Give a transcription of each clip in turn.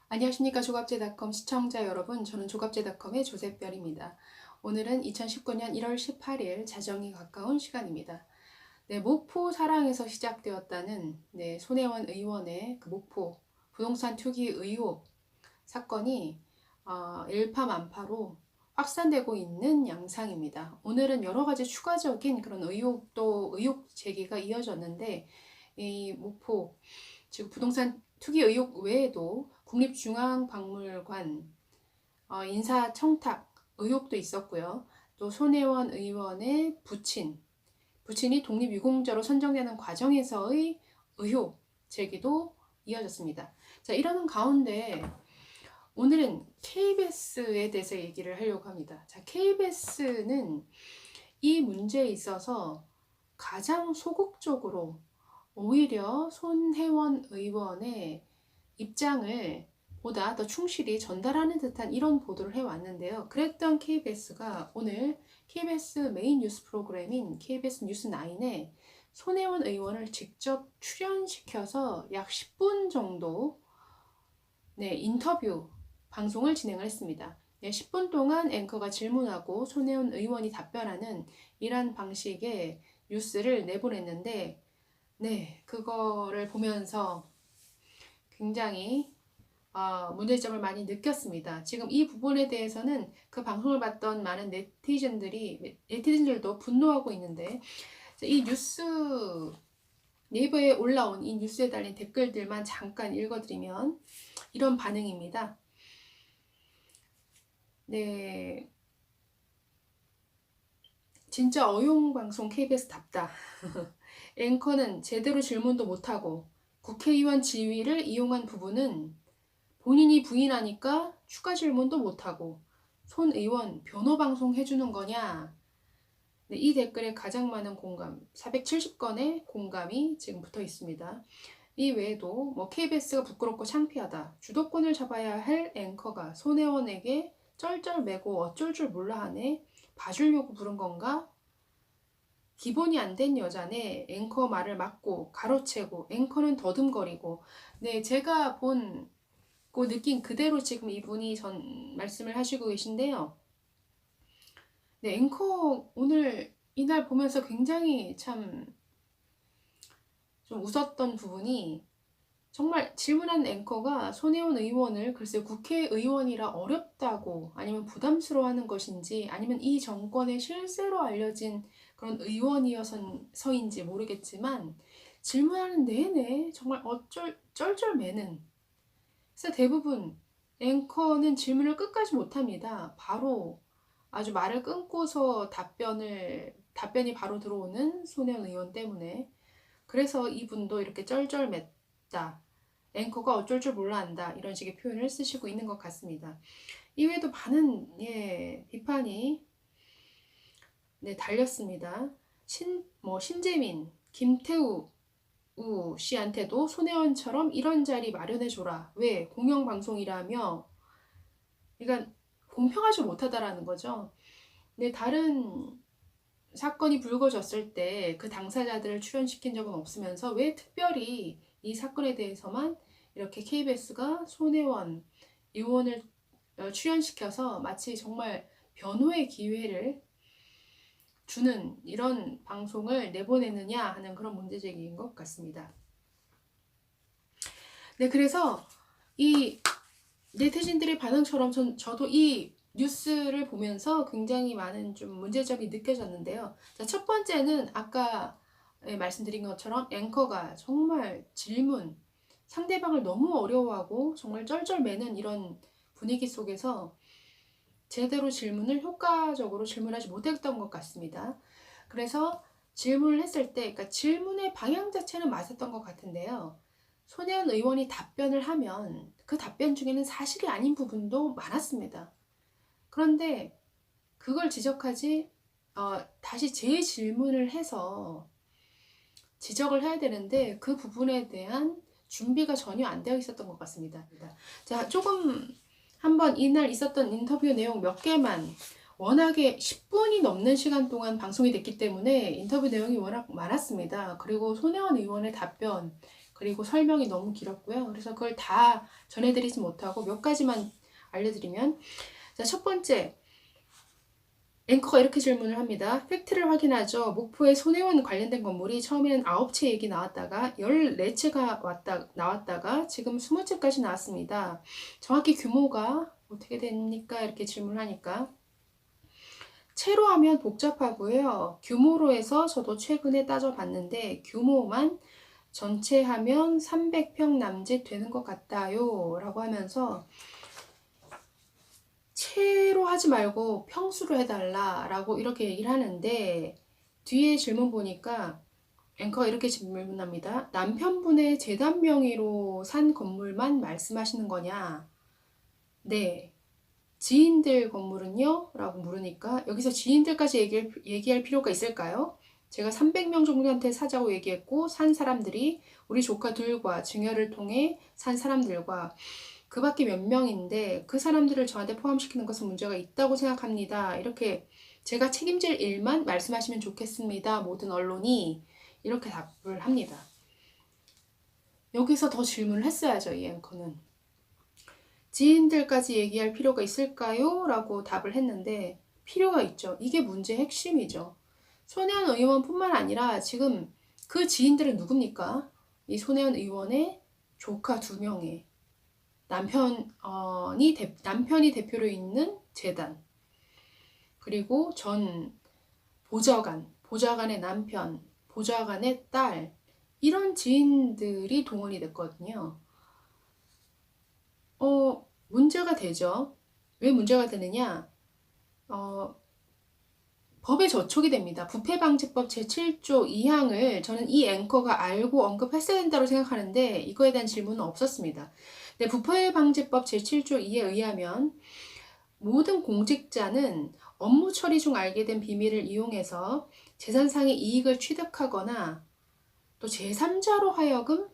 안녕하십니까 조갑제닷컴 시청자 여러분, 저는 조갑제닷컴의 조셉별입니다. 오늘은 2019년 1월 18일 자정이 가까운 시간입니다. 네, 목포 사랑에서 시작되었다는 손혜원 의원의 그 목포 부동산 투기 의혹 사건이 일파만파로 확산되고 있는 양상입니다. 오늘은 여러 가지 추가적인 그런 의혹 제기가 이어졌는데, 이 목포 지금 부동산 투기 의혹 외에도 국립중앙박물관 인사청탁 의혹도 있었고요. 또 손혜원 의원의 부친이 독립유공자로 선정되는 과정에서의 의혹 제기도 이어졌습니다. 자, 이러는 가운데 오늘은 KBS에 대해서 얘기를 하려고 합니다. 자, KBS는 이 문제에 있어서 가장 소극적으로 오히려 손혜원 의원의 입장을 보다 더 충실히 전달하는 듯한 이런 보도를 해왔는데요. 그랬던 KBS가 오늘 KBS 메인 뉴스 프로그램인 KBS 뉴스9에 손혜원 의원을 직접 출연시켜서 약 10분 정도 인터뷰 방송을 진행을 했습니다. 10분 동안 앵커가 질문하고 손혜원 의원이 답변하는 이런 방식의 뉴스를 내보냈는데, 그거를 보면서 굉장히 문제점을 많이 느꼈습니다. 지금 이 부분에 대해서는 그 방송을 봤던 많은 네티즌들도 분노하고 있는데, 이 뉴스 네이버에 올라온 이 뉴스에 달린 댓글들만 잠깐 읽어드리면 이런 반응입니다. 네, 진짜 어용방송 KBS답다. 앵커는 제대로 질문도 못하고 국회의원 지위를 이용한 부분은 본인이 부인하니까 추가 질문도 못하고 손 의원 변호방송 해주는 거냐? 이 댓글에 가장 많은 공감, 470건의 공감이 지금 붙어 있습니다. 이 외에도 KBS가 부끄럽고 창피하다, 주도권을 잡아야 할 앵커가 손혜원에게 쩔쩔매고 어쩔 줄 몰라 하네, 봐주려고 부른 건가? 기본이 안 된 여자네, 앵커 말을 막고 가로채고 앵커는 더듬거리고. 제가 느낀 그대로 지금 이분이 말씀을 하시고 계신데요. 앵커 오늘 이날 보면서 굉장히 참 좀 웃었던 부분이, 정말 질문한 앵커가 손혜원 의원을 글쎄 국회의원이라 어렵다고 아니면 부담스러워하는 것인지 아니면 이 정권의 실세로 알려진 그런 의원이어서인지 모르겠지만 질문하는 내내 정말 쩔쩔매는. 그래서 대부분 앵커는 질문을 끝까지 못합니다. 바로 아주 말을 끊고서 답변이 바로 들어오는 손혜원 의원 때문에. 그래서 이분도 이렇게 쩔쩔맸다, 앵커가 어쩔 줄 몰라 한다, 이런 식의 표현을 쓰시고 있는 것 같습니다. 이외에도 많은 비판이 달렸습니다. 신재민, 김태우 씨한테도 손혜원처럼 이런 자리 마련해줘라. 왜? 공영방송이라며. 그러니까 공평하지 못하다라는 거죠. 다른 사건이 불거졌을 때 그 당사자들을 출연시킨 적은 없으면서 왜 특별히 이 사건에 대해서만 이렇게 KBS가 손혜원 의원을 출연시켜서 마치 정말 변호의 기회를 주는 이런 방송을 내보내느냐 하는 그런 문제제기인 것 같습니다. 그래서 이 네티즌들의 반응처럼 저도 이 뉴스를 보면서 굉장히 많은 좀 문제점이 느껴졌는데요. 자, 첫 번째는 아까 말씀드린 것처럼 앵커가 정말 상대방을 너무 어려워하고 정말 쩔쩔매는 이런 분위기 속에서 제대로 효과적으로 질문하지 못했던 것 같습니다. 그래서 질문을 했을 때, 그러니까 질문의 방향 자체는 맞았던 것 같은데요. 손혜원 의원이 답변을 하면 그 답변 중에는 사실이 아닌 부분도 많았습니다. 그런데 그걸 지적하지 다시 재질문을 해서 지적을 해야 되는데 그 부분에 대한 준비가 전혀 안 되어 있었던 것 같습니다. 자, 조금 한번 이날 있었던 인터뷰 내용 몇 개만, 워낙에 10분이 넘는 시간 동안 방송이 됐기 때문에 인터뷰 내용이 워낙 많았습니다. 그리고 손혜원 의원의 답변, 그리고 설명이 너무 길었고요. 그래서 그걸 다 전해드리지 못하고 몇 가지만 알려드리면, 자, 첫 번째, 앵커가 이렇게 질문을 합니다. 팩트를 확인하죠. 목포에 손해원 관련된 건물이 처음에는 9채 얘기 나왔다가 14채가 나왔다가 지금 20채까지 나왔습니다. 정확히 규모가 어떻게 됩니까? 이렇게 질문하니까, 채로 하면 복잡하고요. 규모로 해서 저도 최근에 따져봤는데 규모만 전체 하면 300평 남짓 되는 것 같아요 라고 하면서, 채로 하지 말고 평수로 해달라 라고 이렇게 얘기를 하는데, 뒤에 질문 보니까 앵커가 이렇게 질문합니다. 남편분의 재단 명의로 산 건물만 말씀하시는 거냐? 네. 지인들 건물은요? 라고 물으니까, 여기서 지인들까지 얘기할 필요가 있을까요? 제가 300명 정도한테 사자고 얘기했고, 산 사람들이 우리 조카 둘과 증여를 통해 산 사람들과 그 밖에 몇 명인데 그 사람들을 저한테 포함시키는 것은 문제가 있다고 생각합니다. 이렇게 제가 책임질 일만 말씀하시면 좋겠습니다. 모든 언론이 이렇게 답을 합니다. 여기서 더 질문을 했어야죠, 이 앵커는. 지인들까지 얘기할 필요가 있을까요? 라고 답을 했는데, 필요가 있죠. 이게 문제의 핵심이죠. 손혜원 의원뿐만 아니라 지금 그 지인들은 누굽니까? 이 손혜원 의원의 조카 2명의 남편이 대표로 있는 재단, 그리고 전 보좌관의 남편, 보좌관의 딸, 이런 지인들이 동원이 됐거든요. 문제가 되죠. 왜 문제가 되느냐? 법에 저촉이 됩니다. 부패방지법 제7조 2항을 저는 이 앵커가 알고 언급했어야 된다고 생각하는데, 이거에 대한 질문은 없었습니다. 근데 부패방지법 제7조 2에 의하면 모든 공직자는 업무 처리 중 알게 된 비밀을 이용해서 재산상의 이익을 취득하거나 또 제3자로 하여금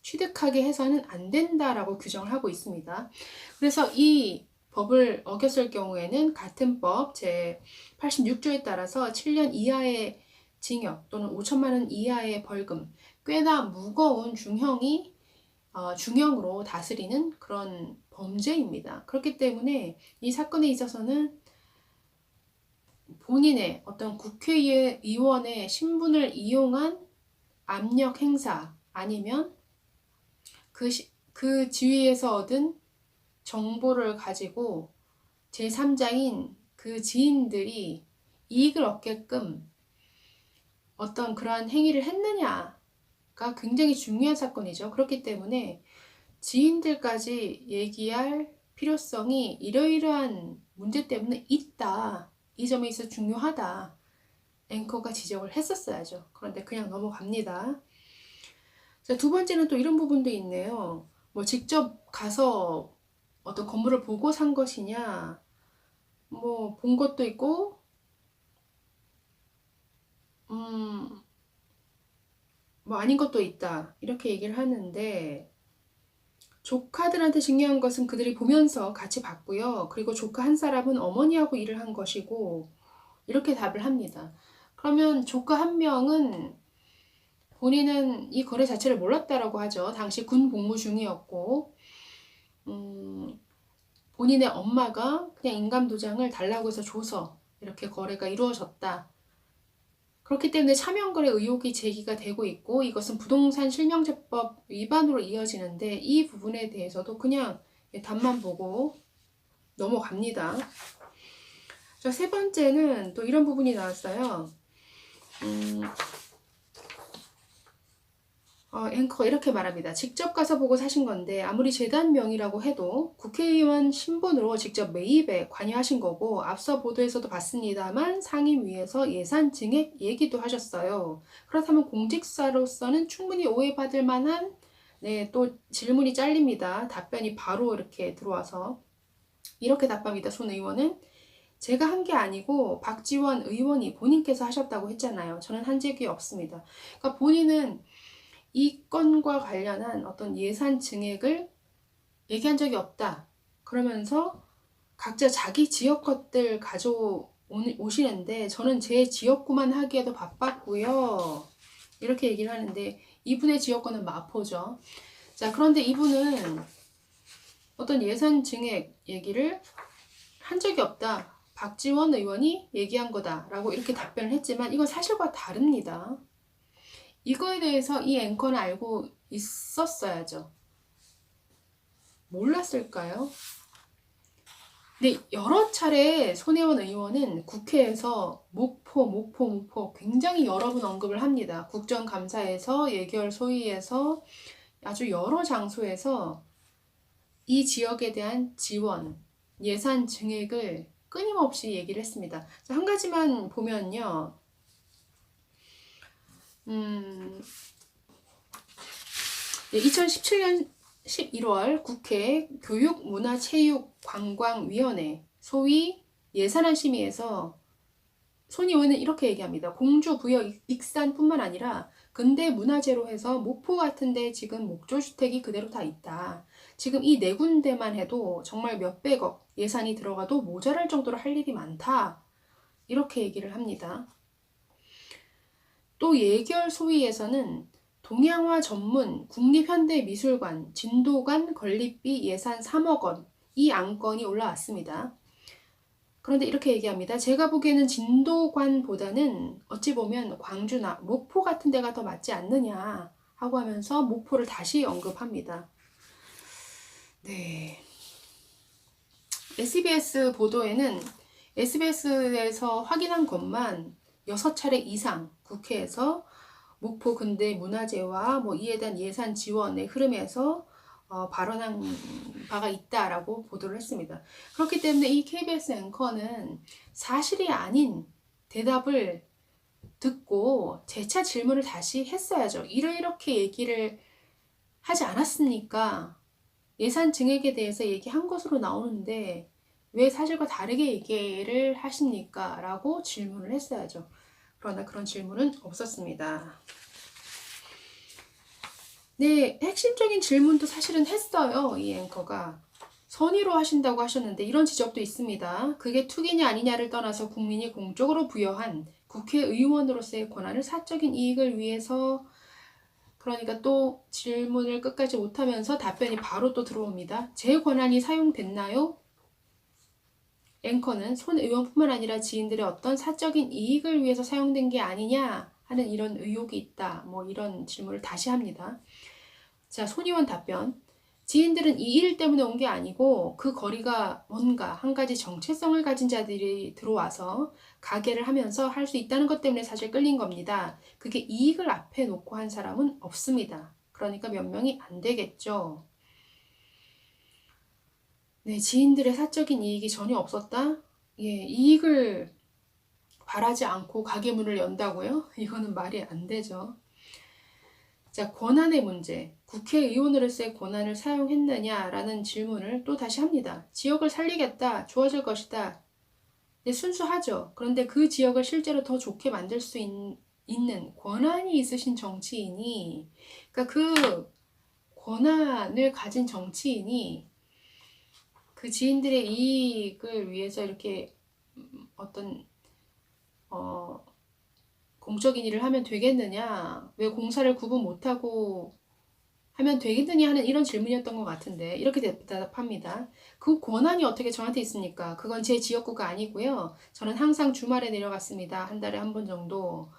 취득하게 해서는 안 된다라고 규정을 하고 있습니다. 그래서 이 법을 어겼을 경우에는 같은 법 제86조에 따라서 7년 이하의 징역 또는 5천만 원 이하의 벌금, 꽤나 무거운 중형으로 다스리는 그런 범죄입니다. 그렇기 때문에 이 사건에 있어서는 본인의 어떤 국회의원의 신분을 이용한 압력 행사, 아니면 그 지위에서 얻은 정보를 가지고 제3자인 그 지인들이 이익을 얻게끔 어떤 그러한 행위를 했느냐가 굉장히 중요한 사건이죠. 그렇기 때문에 지인들까지 얘기할 필요성이 이러이러한 문제 때문에 있다. 이 점에 있어 중요하다. 앵커가 지적을 했었어야죠. 그런데 그냥 넘어갑니다. 자, 두 번째는 또 이런 부분도 있네요. 뭐 직접 가서 어떤 건물을 보고 산 것이냐, 뭐 본 것도 있고, 뭐 아닌 것도 있다. 이렇게 얘기를 하는데, 조카들한테 증여한 것은 그들이 보면서 같이 봤고요. 그리고 조카 한 사람은 어머니하고 일을 한 것이고, 이렇게 답을 합니다. 그러면 조카 한 명은 본인은 이 거래 자체를 몰랐다라고 하죠. 당시 군 복무 중이었고, 본인의 엄마가 그냥 인감도장을 달라고 해서 줘서 이렇게 거래가 이루어졌다. 그렇기 때문에 차명거래 의혹이 제기가 되고 있고, 이것은 부동산 실명제법 위반으로 이어지는데, 이 부분에 대해서도 그냥 답만 보고 넘어갑니다. 자, 세 번째는 또 이런 부분이 나왔어요. 앵커가 이렇게 말합니다. 직접 가서 보고 사신 건데 아무리 재단 명의라고 해도 국회의원 신분으로 직접 매입에 관여하신 거고, 앞서 보도에서도 봤습니다만 상임위에서 예산 증액 얘기도 하셨어요. 그렇다면 공직사로서는 충분히 오해받을 만한, 또 질문이 잘립니다. 답변이 바로 이렇게 들어와서 이렇게 답합니다. 손 의원은 제가 한 게 아니고 박지원 의원이 본인께서 하셨다고 했잖아요. 저는 한 적이 없습니다. 그러니까 본인은 이 건과 관련한 어떤 예산 증액을 얘기한 적이 없다. 그러면서 각자 자기 지역 것들 가져오시는데 저는 제 지역구만 하기에도 바빴고요. 이렇게 얘기를 하는데, 이분의 지역구는 마포죠. 자, 그런데 이분은 어떤 예산 증액 얘기를 한 적이 없다. 박지원 의원이 얘기한 거다라고 이렇게 답변을 했지만 이건 사실과 다릅니다. 이거에 대해서 이 앵커는 알고 있었어야죠. 몰랐을까요? 근데 여러 차례 손혜원 의원은 국회에서 목포 굉장히 여러 번 언급을 합니다. 국정감사에서, 예결 소위에서 아주 여러 장소에서 이 지역에 대한 지원, 예산 증액을 끊임없이 얘기를 했습니다. 한 가지만 보면요. 2017년 11월 국회 교육문화체육관광위원회 소위 예산안 심의에서 손 의원은 이렇게 얘기합니다. 공주, 부여, 익산뿐만 아니라 근대 문화재로 해서 목포 같은데 지금 목조주택이 그대로 다 있다. 지금 이 네 군데만 해도 정말 몇백억 예산이 들어가도 모자랄 정도로 할 일이 많다. 이렇게 얘기를 합니다. 또 예결 소위에서는 동양화 전문 국립현대미술관 진도관 건립비 예산 3억 원 이 안건이 올라왔습니다. 그런데 이렇게 얘기합니다. 제가 보기에는 진도관보다는 어찌 보면 광주나 목포 같은 데가 더 맞지 않느냐 하고 하면서 목포를 다시 언급합니다. 네. SBS 보도에는 SBS에서 확인한 것만 6차례 이상 국회에서 목포 근대 문화재와 이에 대한 예산 지원의 흐름에서 발언한 바가 있다라고 보도를 했습니다. 그렇기 때문에 이 KBS 앵커는 사실이 아닌 대답을 듣고 재차 질문을 다시 했어야죠. 이렇게 얘기를 하지 않았습니까? 예산 증액에 대해서 얘기한 것으로 나오는데 왜 사실과 다르게 얘기를 하십니까? 라고 질문을 했어야죠. 그러나 그런 질문은 없었습니다. 네, 핵심적인 질문도 사실은 했어요. 이 앵커가. 선의로 하신다고 하셨는데 이런 지적도 있습니다. 그게 투기냐 아니냐를 떠나서 국민이 공적으로 부여한 국회의원으로서의 권한을 사적인 이익을 위해서 그러니까 또 질문을 끝까지 못하면서 답변이 바로 또 들어옵니다. 제 권한이 사용됐나요? 앵커는 손 의원뿐만 아니라 지인들의 어떤 사적인 이익을 위해서 사용된 게 아니냐 하는 이런 의혹이 있다. 이런 질문을 다시 합니다. 자, 손 의원 답변. 지인들은 이 일 때문에 온 게 아니고 그 거리가 뭔가 한 가지 정체성을 가진 자들이 들어와서 가게를 하면서 할 수 있다는 것 때문에 사실 끌린 겁니다. 그게 이익을 앞에 놓고 한 사람은 없습니다. 그러니까 몇 명이 안 되겠죠. 네, 지인들의 사적인 이익이 전혀 없었다? 예, 이익을 바라지 않고 가게 문을 연다고요? 이거는 말이 안 되죠. 자, 권한의 문제. 국회의원으로서의 권한을 사용했느냐라는 질문을 또 다시 합니다. 지역을 살리겠다, 좋아질 것이다. 네, 순수하죠. 그런데 그 지역을 실제로 더 좋게 만들 수 있는 권한이 있으신 정치인이, 그러니까 그 권한을 가진 정치인이 그 지인들의 이익을 위해서 이렇게 어떤 공적인 일을 하면 되겠느냐, 왜 공사를 구분 못하고 하면 되겠느냐 하는 이런 질문이었던 것 같은데 이렇게 대답합니다. 그 권한이 어떻게 저한테 있습니까? 그건 제 지역구가 아니고요. 저는 항상 주말에 내려갔습니다. 한 달에 한 번 정도.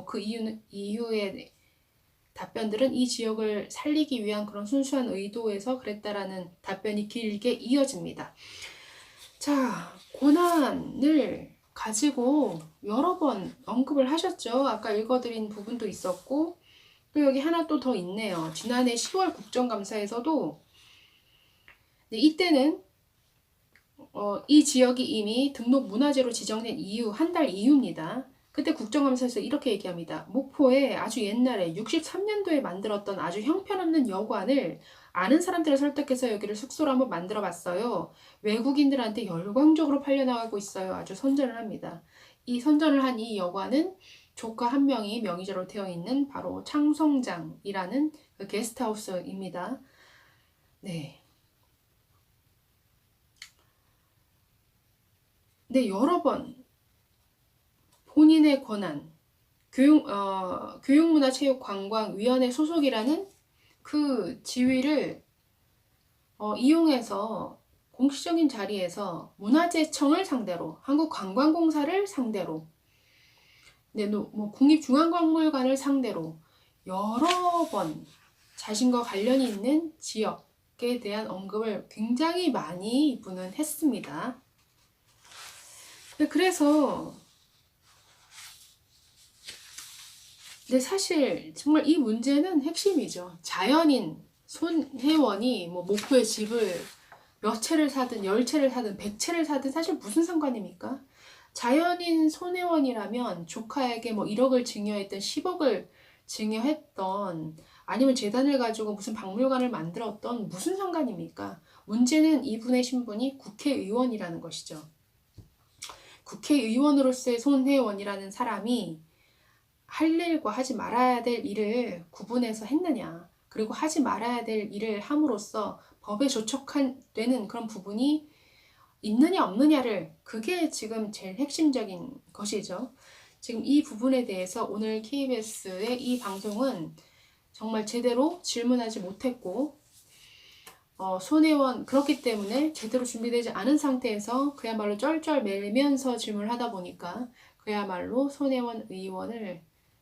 그 이후에 답변들은 이 지역을 살리기 위한 그런 순수한 의도에서 그랬다라는 답변이 길게 이어집니다. 자, 권한을 가지고 여러 번 언급을 하셨죠. 아까 읽어드린 부분도 있었고 또 여기 하나 또 더 있네요. 지난해 10월 국정감사에서도 네, 이때는 이 지역이 이미 등록 문화재로 지정된 이후 한 달 이후입니다. 그때 국정감사에서 이렇게 얘기합니다. 목포에 아주 옛날에 63년도에 만들었던 아주 형편없는 여관을 아는 사람들을 설득해서 여기를 숙소로 한번 만들어 봤어요. 외국인들한테 열광적으로 팔려나가고 있어요. 아주 선전을 합니다. 이 선전을 한 이 여관은 조카 한 명이 명의자로 되어 있는 바로 창성장이라는 그 게스트하우스입니다. 네. 네, 여러 번 본인의 권한, 교육문화체육관광위원회 소속이라는 그 지위를 이용해서 공식적인 자리에서 문화재청을 상대로, 한국관광공사를 상대로, 네, 뭐 국립중앙박물관을 상대로 여러 번 자신과 관련이 있는 지역에 대한 언급을 굉장히 많이 이분은 했습니다. 그래서 사실 정말 이 문제는 핵심이죠. 자연인 손혜원이 뭐 목포에 집을 몇 채를 사든 10채를 사든 100채를 사든 사실 무슨 상관입니까? 자연인 손혜원이라면 조카에게 뭐 1억을 증여했던 10억을 증여했던 아니면 재단을 가지고 무슨 박물관을 만들었던 무슨 상관입니까? 문제는 이분의 신분이 국회의원이라는 것이죠. 국회의원으로서의 손혜원이라는 사람이 할 일과 하지 말아야 될 일을 구분해서 했느냐, 그리고 하지 말아야 될 일을 함으로써 법에 조촉되는 그런 부분이 있느냐 없느냐를, 그게 지금 제일 핵심적인 것이죠. 지금 이 부분에 대해서 오늘 KBS의 이 방송은 정말 제대로 질문하지 못했고 손혜원, 그렇기 때문에 제대로 준비되지 않은 상태에서 그야말로 쩔쩔 매면서 질문을 하다 보니까 그야말로 손혜원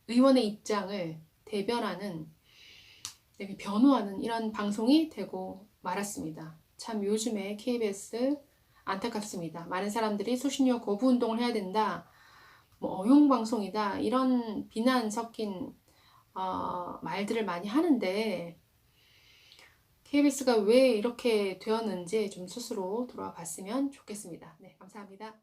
의원의 입장을 대변하는, 변호하는 이런 방송이 되고 말았습니다. 참 요즘에 KBS 안타깝습니다. 많은 사람들이 수신료 거부 운동을 해야 된다, 뭐 어용방송이다, 이런 비난 섞인 말들을 많이 하는데 KBS가 왜 이렇게 되었는지 좀 스스로 돌아봤으면 좋겠습니다. 네, 감사합니다.